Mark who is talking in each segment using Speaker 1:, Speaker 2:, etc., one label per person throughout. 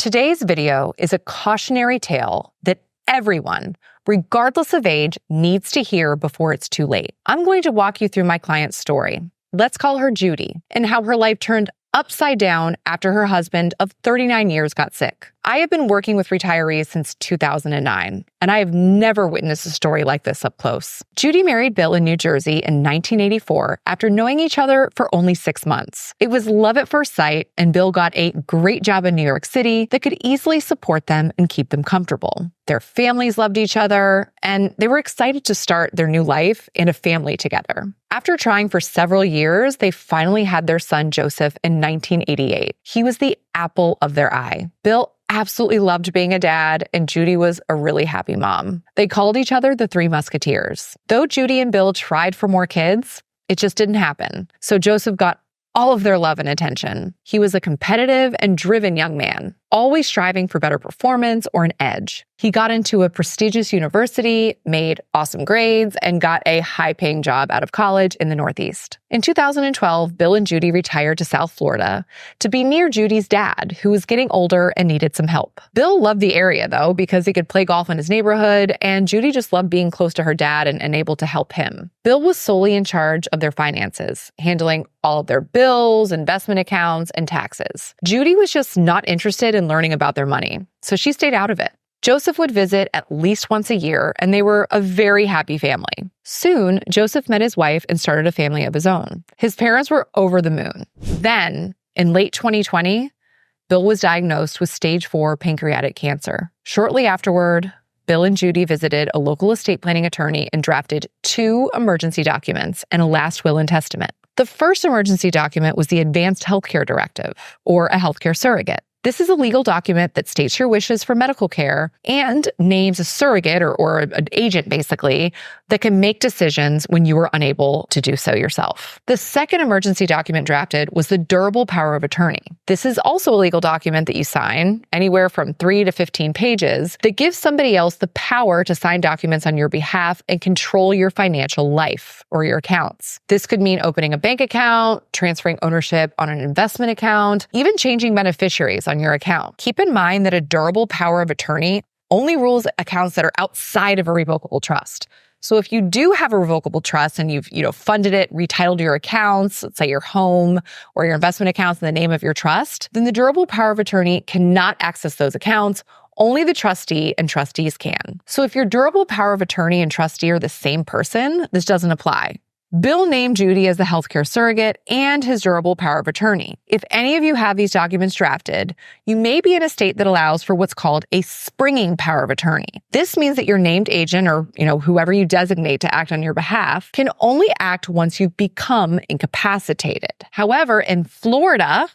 Speaker 1: Today's video is a cautionary tale that everyone, regardless of age, needs to hear before it's too late. I'm going to walk you through my client's story. Let's call her Judy, and how her life turned upside down after her husband of 39 years got sick. I have been working with retirees since 2009, and I have never witnessed a story like this up close. Judy married Bill in New Jersey in 1984 after knowing each other for only 6 months. It was love at first sight, and Bill got a great job in New York City that could easily support them and keep them comfortable. Their families loved each other, and they were excited to start their new life and a family together. After trying for several years, they finally had their son Joseph in 1988. He was the apple of their eye. Bill absolutely loved being a dad, and Judy was a really happy mom. They called each other the Three Musketeers. Though Judy and Bill tried for more kids, it just didn't happen. So Joseph got all of their love and attention. He was a competitive and driven young man, always striving for better performance or an edge. He got into a prestigious university, made awesome grades, and got a high-paying job out of college in the Northeast. In 2012, Bill and Judy retired to South Florida to be near Judy's dad, who was getting older and needed some help. Bill loved the area, though, because he could play golf in his neighborhood, and Judy just loved being close to her dad and able to help him. Bill was solely in charge of their finances, handling all of their bills, investment accounts, and taxes. Judy was just not interested in learning about their money, so she stayed out of it. Joseph would visit at least once a year, and they were a very happy family. Soon, Joseph met his wife and started a family of his own. His parents were over the moon. Then, in late 2020, Bill was diagnosed with stage 4 pancreatic cancer. Shortly afterward, Bill and Judy visited a local estate planning attorney and drafted 2 emergency documents and a last will and testament. The first emergency document was the Advanced Healthcare Directive, or a healthcare surrogate. This is a legal document that states your wishes for medical care and names a surrogate or an agent, basically, that can make decisions when you are unable to do so yourself. The second emergency document drafted was the Durable Power of Attorney. This is also a legal document that you sign, anywhere from 3 to 15 pages, that gives somebody else the power to sign documents on your behalf and control your financial life or your accounts. This could mean opening a bank account, transferring ownership on an investment account, even changing beneficiaries on your account. Keep in mind that a durable power of attorney only rules accounts that are outside of a revocable trust. So if you do have a revocable trust and you've funded it, retitled your accounts, let's say your home or your investment accounts in the name of your trust, then the durable power of attorney cannot access those accounts. Only the trustee and trustees can. So if your durable power of attorney and trustee are the same person, this doesn't apply. Bill named Judy as the healthcare surrogate and his durable power of attorney. If any of you have these documents drafted, you may be in a state that allows for what's called a springing power of attorney. This means that your named agent or, whoever you designate to act on your behalf can only act once you've become incapacitated. However, in Florida,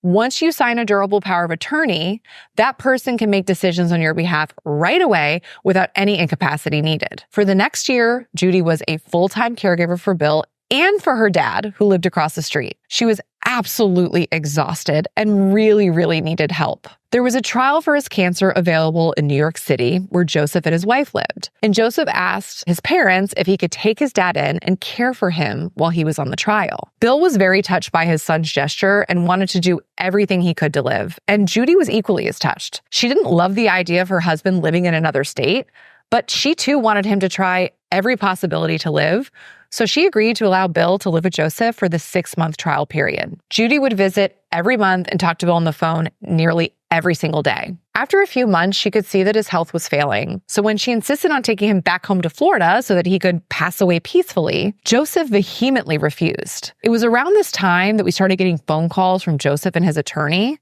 Speaker 1: once you sign a durable power of attorney, that person can make decisions on your behalf right away without any incapacity needed. For the next year, Judy was a full-time caregiver for Bill and for her dad, who lived across the street. She was absolutely exhausted and really, really needed help. There was a trial for his cancer available in New York City, where Joseph and his wife lived. And Joseph asked his parents if he could take his dad in and care for him while he was on the trial. Bill was very touched by his son's gesture and wanted to do everything he could to live. And Judy was equally as touched. She didn't love the idea of her husband living in another state, but she too wanted him to try every possibility to live. So she agreed to allow Bill to live with Joseph for the 6-month trial period. Judy would visit every month and talk to Bill on the phone nearly every single day. After a few months, she could see that his health was failing. So when she insisted on taking him back home to Florida so that he could pass away peacefully, Joseph vehemently refused. It was around this time that we started getting phone calls from Joseph and his attorney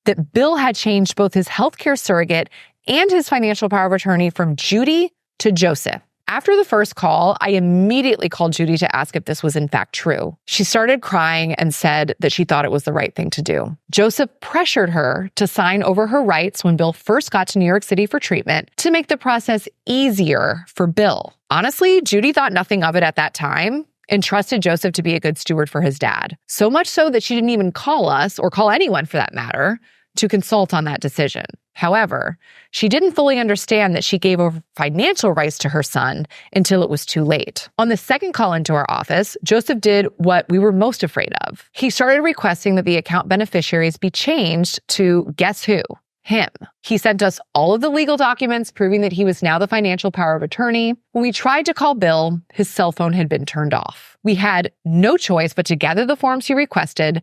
Speaker 1: that Bill had changed both his healthcare surrogate and his financial power of attorney from Judy to Joseph. After the first call, I immediately called Judy to ask if this was in fact true. She started crying and said that she thought it was the right thing to do. Joseph pressured her to sign over her rights when Bill first got to New York City for treatment to make the process easier for Bill. Honestly, Judy thought nothing of it at that time and trusted Joseph to be a good steward for his dad. So much so that she didn't even call us, or call anyone for that matter, to consult on that decision. However, she didn't fully understand that she gave over financial rights to her son until it was too late. On the second call into our office, Joseph did what we were most afraid of. He started requesting that the account beneficiaries be changed to guess who? him. He sent us all of the legal documents proving that he was now the financial power of attorney. When we tried to call Bill, his cell phone had been turned off. We had no choice but to gather the forms he requested,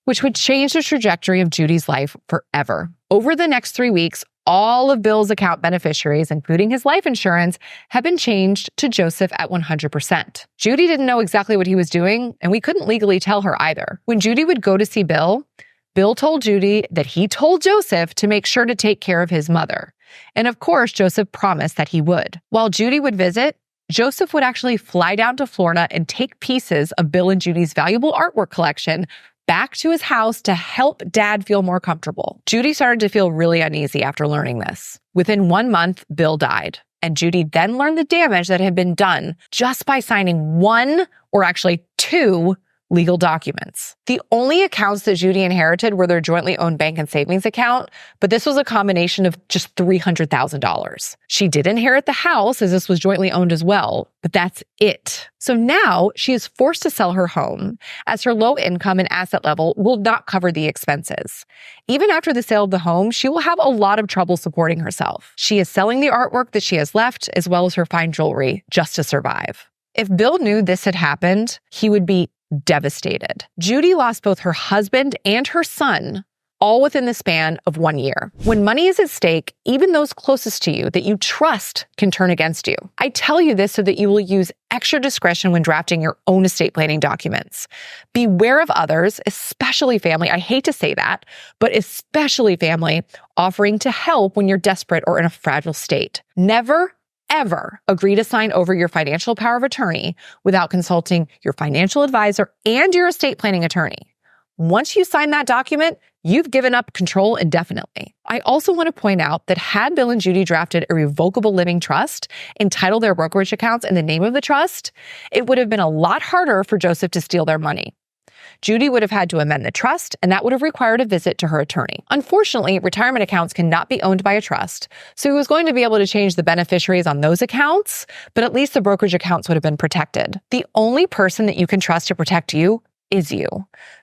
Speaker 1: which would change the trajectory of Judy's life forever. Over the next 3 weeks, all of Bill's account beneficiaries, including his life insurance, have been changed to Joseph at 100%. Judy didn't know exactly what he was doing, and we couldn't legally tell her either. When Judy would go to see Bill told Judy that he told Joseph to make sure to take care of his mother. And of course, Joseph promised that he would. While Judy would visit, Joseph would actually fly down to Florida and take pieces of Bill and Judy's valuable artwork collection back to his house to help Dad feel more comfortable. Judy started to feel really uneasy after learning this. Within 1 month, Bill died, and Judy then learned the damage that had been done just by signing 1, or actually 2, legal documents. The only accounts that Judy inherited were their jointly owned bank and savings account, but this was a combination of just $300,000. She did inherit the house, as this was jointly owned as well, but that's it. So now she is forced to sell her home, as her low income and asset level will not cover the expenses. Even after the sale of the home, she will have a lot of trouble supporting herself. She is selling the artwork that she has left, as well as her fine jewelry, just to survive. If Bill knew this had happened, he would be devastated. Judy lost both her husband and her son, all within the span of 1 year. When money is at stake, even those closest to you that you trust can turn against you. I tell you this so that you will use extra discretion when drafting your own estate planning documents. Beware of others, especially family. I hate to say that, but especially family, offering to help when you're desperate or in a fragile state. Never ever agree to sign over your financial power of attorney without consulting your financial advisor and your estate planning attorney. Once you sign that document, you've given up control indefinitely. I also want to point out that had Bill and Judy drafted a revocable living trust and titled their brokerage accounts in the name of the trust, it would have been a lot harder for Joseph to steal their money. Judy would have had to amend the trust, and that would have required a visit to her attorney. Unfortunately, retirement accounts cannot be owned by a trust, so he was going to be able to change the beneficiaries on those accounts, but at least the brokerage accounts would have been protected. The only person that you can trust to protect you is you.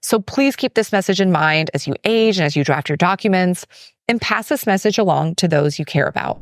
Speaker 1: So please keep this message in mind as you age and as you draft your documents, and pass this message along to those you care about.